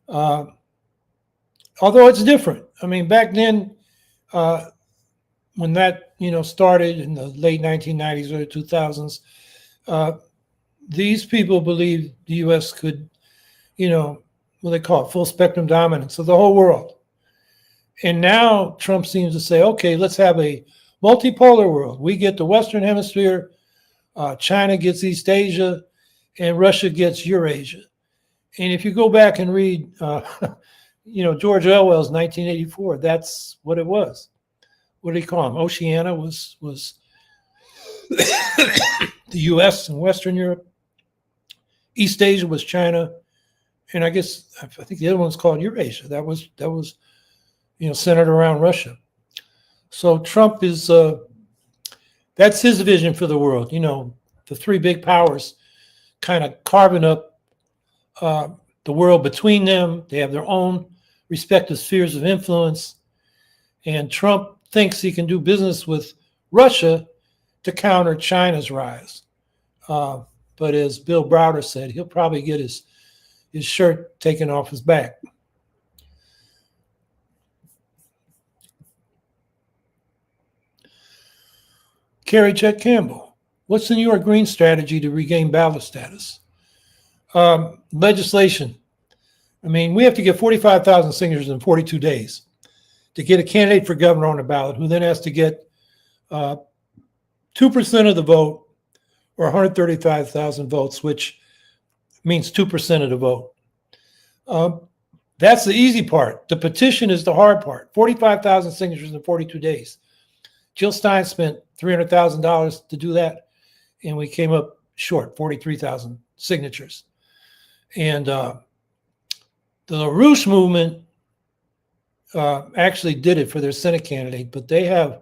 Although it's different. I mean, back then, when that, started in the late 1990s, early 2000s, these people believed the U.S. could, what they call it, full spectrum dominance of the whole world. And now Trump seems to say, okay, let's have a multipolar world. We get the Western Hemisphere, China gets East Asia, and Russia gets Eurasia. And if you go back and read, George Orwell's 1984, that's what it was what do you call them? Oceania was the U.S. and Western Europe. East Asia was China, and I think the other one's called Eurasia. That was centered around Russia. So Trump is that's his vision for the world. The three big powers kind of carving up the world between them. They have their own respective spheres of influence, and Trump thinks he can do business with Russia to counter China's rise. But as Bill Browder said, he'll probably get his shirt taken off his back. Carrie Chet Campbell, what's the New York Green strategy to regain ballot status? Legislation. I mean, we have to get 45,000 signatures in 42 days to get a candidate for governor on the ballot, who then has to get 2% of the vote, or 135,000 votes, which means 2% of the vote. That's the easy part. The petition is the hard part. 45,000 signatures in 42 days. Jill Stein spent $300,000 to do that, and we came up short, 43,000 signatures. And the LaRouche movement actually did it for their Senate candidate, but they have,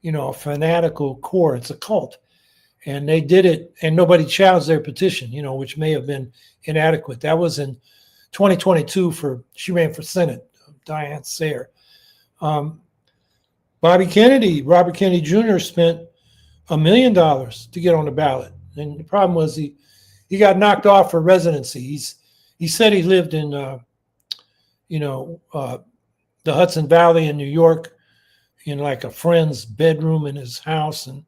a fanatical core. It's a cult. And they did it, and nobody challenged their petition, which may have been inadequate. That was in 2022 she ran for Senate, Diane Sayre. Robert Kennedy Jr. spent $1 million to get on the ballot. And the problem was he got knocked off for residency. He said he lived in, the Hudson Valley in New York in like a friend's bedroom in his house. And,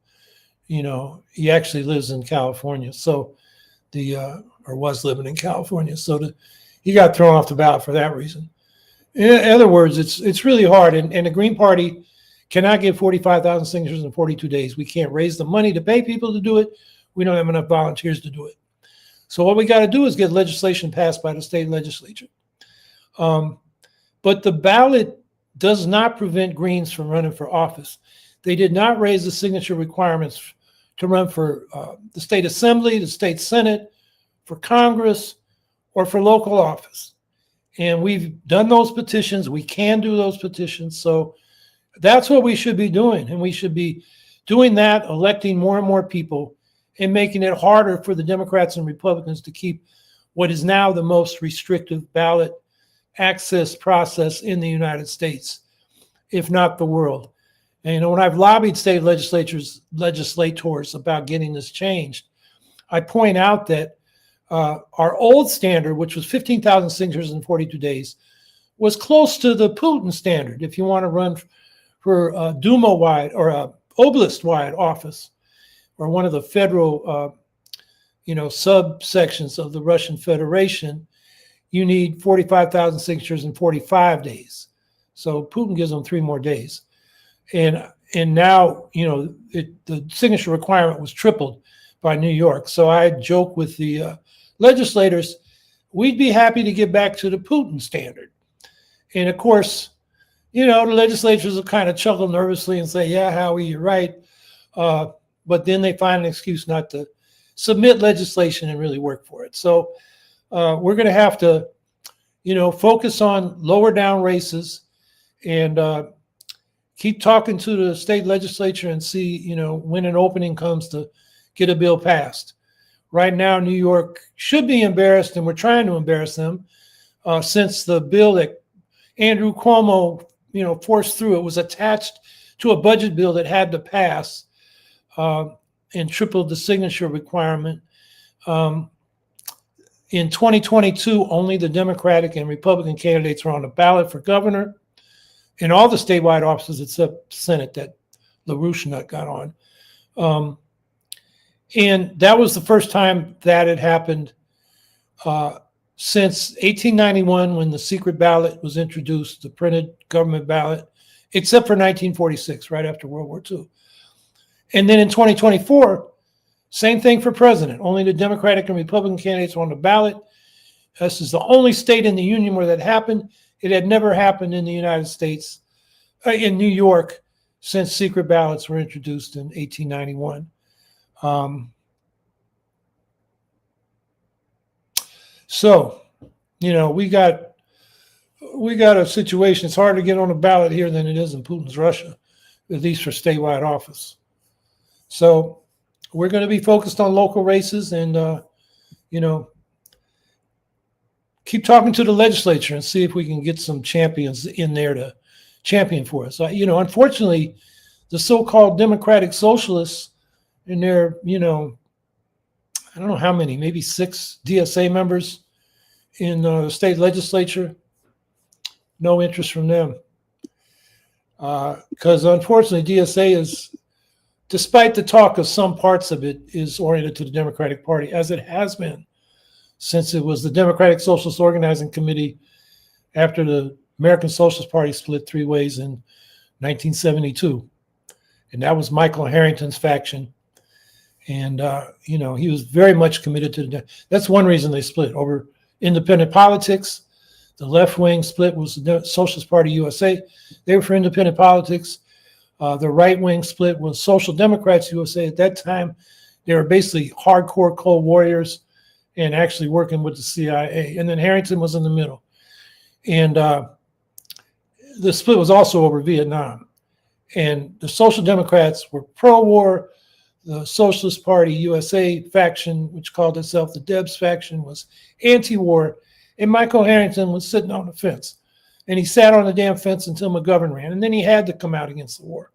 he actually lives in California. So or was living in California. So he got thrown off the ballot for that reason. In other words, it's really hard. And the Green Party cannot get 45,000 signatures in 42 days. We can't raise the money to pay people to do it. We don't have enough volunteers to do it. So what we got to do is get legislation passed by the state legislature. But the ballot does not prevent Greens from running for office. They did not raise the signature requirements to run for the state assembly, the state senate, for Congress, or for local office. And we've done those petitions. We can do those petitions. So that's what we should be doing. And we should be doing that, electing more and more people, and making it harder for the Democrats and Republicans to keep what is now the most restrictive ballot access process in the United States, if not the world. And when I've lobbied state legislators about getting this changed, I point out that our old standard, which was 15,000 signatures in 42 days, was close to the Putin standard. If you want to run for a Duma-wide or a oblast-wide office, or one of the federal, subsections of the Russian Federation, you need 45,000 signatures in 45 days. So Putin gives them 3 more days. And now, the signature requirement was tripled by New York. So I joke with the legislators, we'd be happy to get back to the Putin standard. And of course, the legislators will kind of chuckle nervously and say, yeah, Howie, you're right. But then they find an excuse not to submit legislation and really work for it. So we're going to have to, focus on lower down races and keep talking to the state legislature and see, when an opening comes to get a bill passed. Right now, New York should be embarrassed, and we're trying to embarrass them, since the bill that Andrew Cuomo, forced through, it was attached to a budget bill that had to pass, and tripled the signature requirement. In 2022, only the Democratic and Republican candidates were on the ballot for governor in all the statewide offices except Senate that LaRouche nut got on. And that was the first time that had happened since 1891, when the secret ballot was introduced, the printed government ballot, except for 1946, right after World War II. And then in 2024, same thing for president. Only the Democratic and Republican candidates were on the ballot. This is the only state in the union where that happened. It had never happened in the United States, in New York, since secret ballots were introduced in 1891. So, we got a situation. It's harder to get on a ballot here than it is in Putin's Russia, at least for statewide office. So we're going to be focused on local races and, keep talking to the legislature and see if we can get some champions in there to champion for us. Unfortunately, the so-called Democratic Socialists and their, I don't know how many, maybe 6 DSA members in the state legislature, no interest from them. Because unfortunately, DSA is, despite the talk of some parts of it, is oriented to the Democratic Party, as it has been since it was the Democratic Socialist Organizing Committee after the American Socialist Party split 3 ways in 1972. And that was Michael Harrington's faction. And, he was very much committed to that's one reason they split over independent politics. The left wing split was the Socialist Party USA. They were for independent politics. The right wing split was Social Democrats USA. At that time, they were basically hardcore Cold Warriors and actually working with the CIA. And then Harrington was in the middle. And the split was also over Vietnam. And the Social Democrats were pro-war. The Socialist Party USA faction, which called itself the Debs faction, was anti-war. And Michael Harrington was sitting on the fence. And he sat on the damn fence until McGovern ran. And then he had to come out against the war.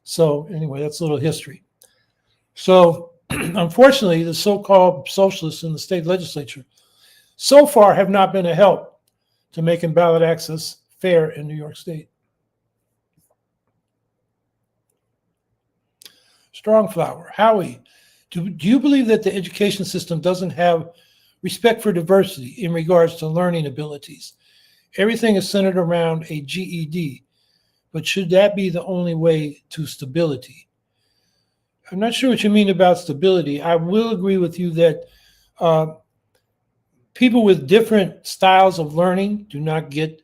So anyway, that's a little history. So unfortunately, the so-called socialists in the state legislature so far have not been a help to making ballot access fair in New York State. Strongflower, Howie, do you believe that the education system doesn't have respect for diversity in regards to learning abilities? Everything is centered around a GED, but should that be the only way to stability? I'm not sure what you mean about stability. I will agree with you that people with different styles of learning do not get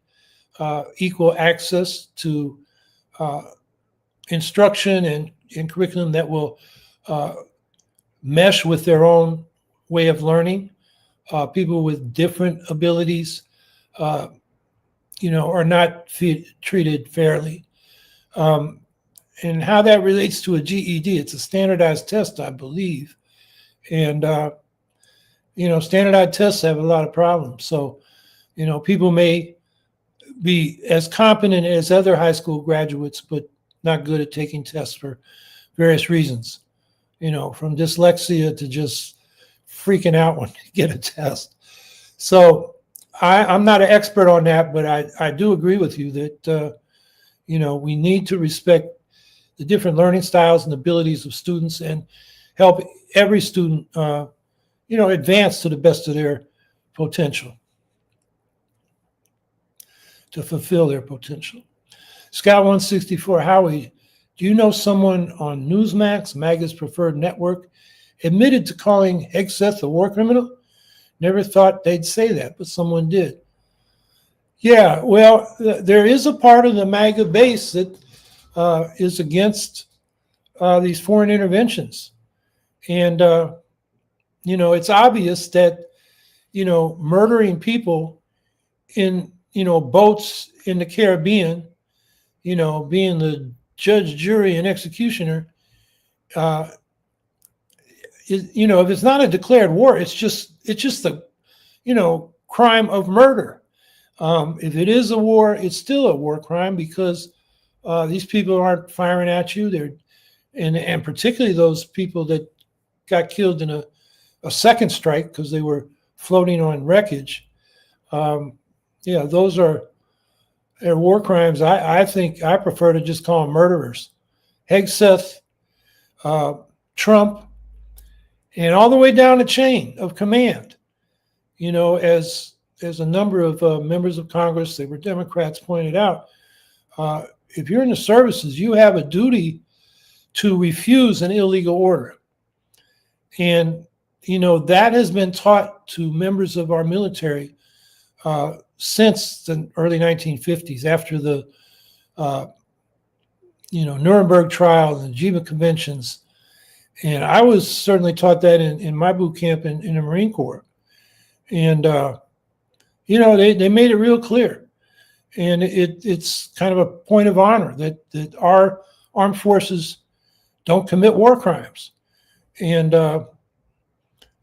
equal access to instruction and curriculum that will mesh with their own way of learning. People with different abilities, are not treated fairly. And how that relates to a GED, it's a standardized test, I believe. And, standardized tests have a lot of problems. So, people may be as competent as other high school graduates, but not good at taking tests for various reasons, from dyslexia to just freaking out when you get a test. So I'm not an expert on that, but I do agree with you that, we need to respect the different learning styles and abilities of students and help every student, advance to the best of their potential, to fulfill their potential. Scott 164, Howie, do you know someone on Newsmax, MAGA's preferred network, admitted to calling Hegseth a war criminal? Never thought they'd say that, but someone did. Yeah, well, there is a part of the MAGA base that is against these foreign interventions. And, it's obvious that, murdering people in, boats in the Caribbean, being the judge, jury, and executioner, if it's not a declared war, it's just the, crime of murder. If it is a war, it's still a war crime because these people aren't firing at you. And particularly those people that got killed in a second strike because they were floating on wreckage. Those are war crimes. I think I prefer to just call them murderers. Hegseth, Trump, and all the way down the chain of command. As a number of members of Congress, they were Democrats, pointed out, if you're in the services, you have a duty to refuse an illegal order. And, that has been taught to members of our military since the early 1950s, after the, Nuremberg trial and Geneva conventions. And I was certainly taught that in my boot camp in the Marine Corps. And, they made it real clear. And it's kind of a point of honor that our armed forces don't commit war crimes. And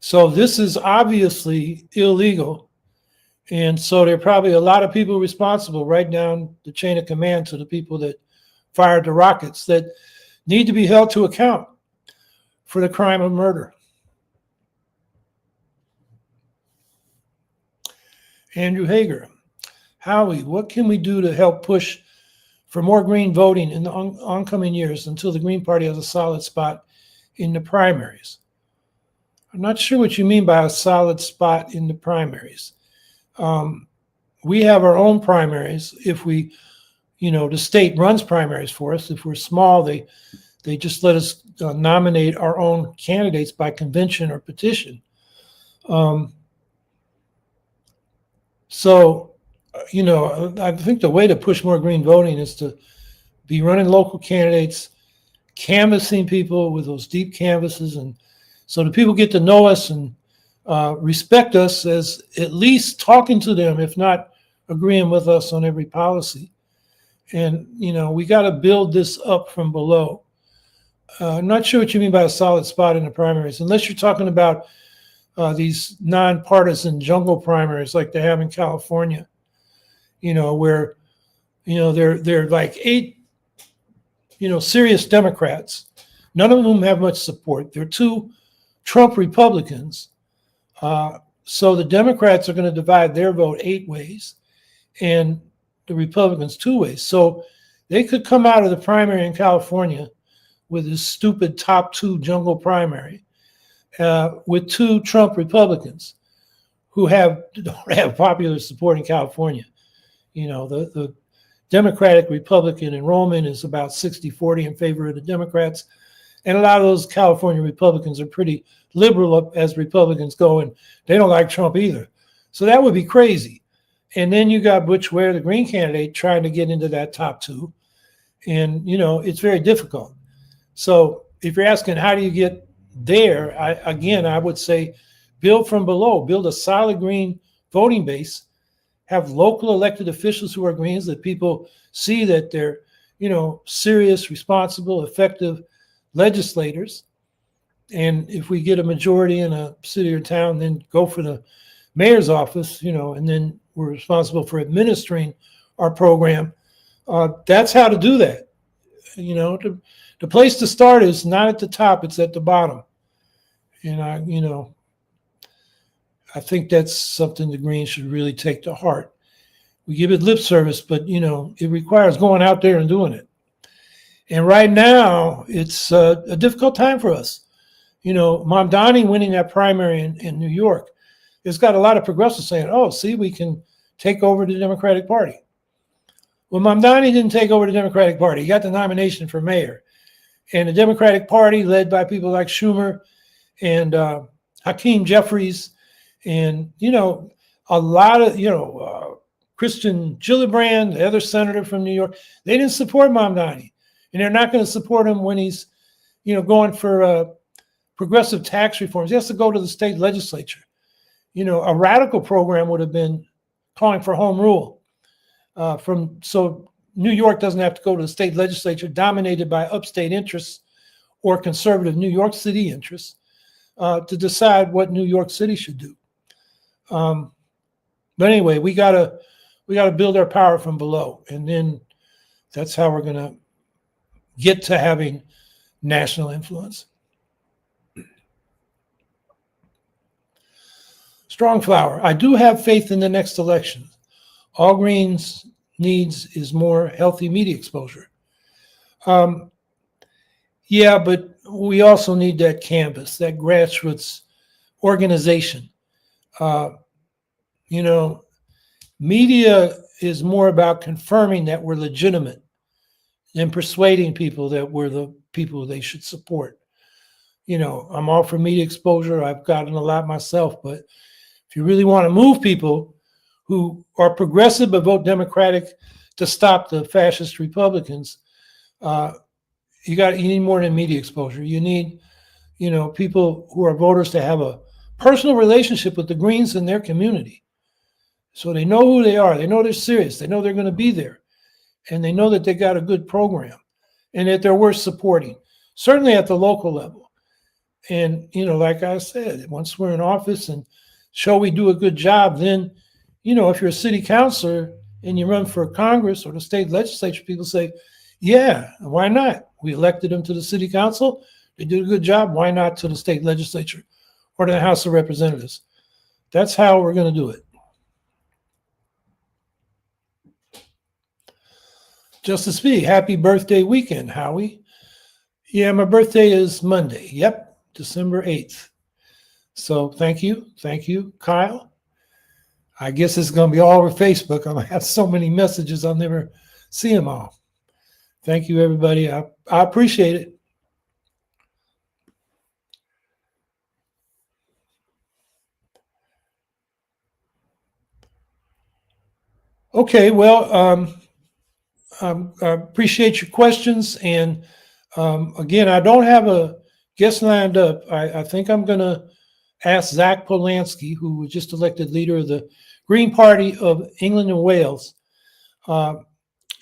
so this is obviously illegal. And so there are probably a lot of people responsible right down the chain of command to the people that fired the rockets that need to be held to account for the crime of murder. Andrew Hager, Howie, what can we do to help push for more Green voting in the oncoming years until the Green Party has a solid spot in the primaries? I'm not sure what you mean by a solid spot in the primaries. We have our own primaries. If we, the state runs primaries for us. If we're small, they just let us nominate our own candidates by convention or petition. I think the way to push more Green voting is to be running local candidates, canvassing people with those deep canvases, and so the people get to know us and respect us as at least talking to them, if not agreeing with us on every policy. And, we got to build this up from below. I'm not sure what you mean by a solid spot in the primaries, unless you're talking about these nonpartisan jungle primaries like they have in California, where, they're like 8, serious Democrats, none of whom have much support. They're 2 Trump Republicans. So the Democrats are going to divide their vote 8 ways and the Republicans 2 ways. So they could come out of the primary in California with this stupid top 2 jungle primary with 2 Trump Republicans who don't have popular support in California. The Democratic Republican enrollment is about 60-40 in favor of the Democrats. And a lot of those California Republicans are pretty liberal as Republicans go, and they don't like Trump either. So that would be crazy. And then you got Butch Ware, the Green candidate, trying to get into that top 2. And, it's very difficult. So if you're asking how do you get there, I would say build from below, build a solid Green voting base, have local elected officials who are Greens, that people see that they're, serious, responsible, effective legislators. And if we get a majority in a city or town, then go for the mayor's office, and then we're responsible for administering our program. That's how to do that. The place to start is not at the top, it's at the bottom. And I think that's something the Greens should really take to heart. We give it lip service, but it requires going out there and doing it. And right now, it's a difficult time for us. Mamdani winning that primary in New York has got a lot of progressives saying, oh, see, we can take over the Democratic Party. Well, Mamdani didn't take over the Democratic Party. He got the nomination for mayor. And the Democratic Party, led by people like Schumer and Hakeem Jeffries, and, a lot of, Christian Gillibrand, the other senator from New York, they didn't support Mamdani. And they're not going to support him when he's, going for progressive tax reforms. He has to go to the state legislature. A radical program would have been calling for home rule so New York doesn't have to go to the state legislature dominated by upstate interests or conservative New York City interests to decide what New York City should do. But anyway, we gotta build our power from below, and then that's how we're gonna get to having national influence. Strong Flower, I do have faith in the next election. All Greens needs is more healthy media exposure. Yeah, but we also need that canvas, that grassroots organization. Media is more about confirming that we're legitimate than persuading people that we're the people they should support. I'm all for media exposure. I've gotten a lot myself, but if you really want to move people who are progressive but vote Democratic to stop the fascist Republicans, You need more than media exposure. You need, people who are voters to have a personal relationship with the Greens in their community. So they know who they are. They know they're serious. They know they're going to be there. And they know that they got a good program and that they're worth supporting, certainly at the local level. And, like I said, once we're in office and show we do a good job, then, if you're a city councilor and you run for Congress or the state legislature, people say, yeah, why not? We elected them to the city council. They did a good job. Why not to the state legislature or to the House of Representatives? That's how we're going to do it. Justice B, happy birthday weekend, Howie. Yeah, my birthday is Monday. Yep, December 8th. So thank you. Thank you, Kyle. I guess it's going to be all over Facebook. I'm going to have so many messages, I'll never see them all. Thank you, everybody. I appreciate it. Okay, well, I appreciate your questions. And again, I don't have a guest lined up. I think I'm going to ask Zach Polanski, who was just elected leader of the Green Party of England and Wales,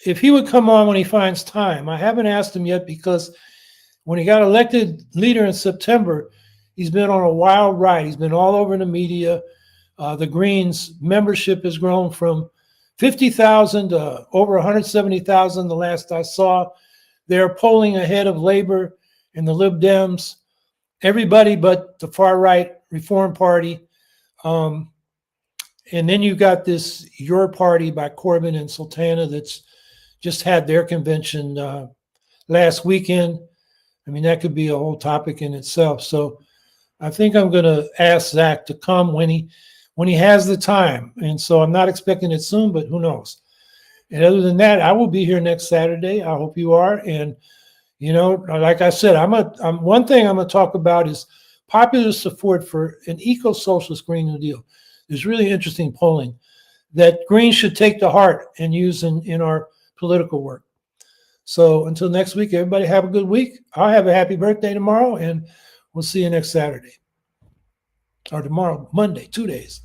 if he would come on when he finds time. I haven't asked him yet because when he got elected leader in September, he's been on a wild ride. He's been all over the media. The Greens membership has grown from 50,000 to over 170,000 the last I saw. They're polling ahead of Labor and the Lib Dems, everybody but the far right Reform Party. And then you got this Your Party by Corbyn and Sultana that's just had their convention last weekend. I mean, that could be a whole topic in itself. So I think I'm going to ask Zach to come when he has the time. And so I'm not expecting it soon, but who knows? And other than that, I will be here next Saturday. I hope you are. And, like I said, one thing I'm going to talk about is popular support for an eco-socialist Green New Deal. There's really interesting polling that Greens should take to heart and use in our political work. So until next week, everybody have a good week. I'll have a happy birthday tomorrow, and we'll see you next Saturday. Or tomorrow, Monday, 2 days.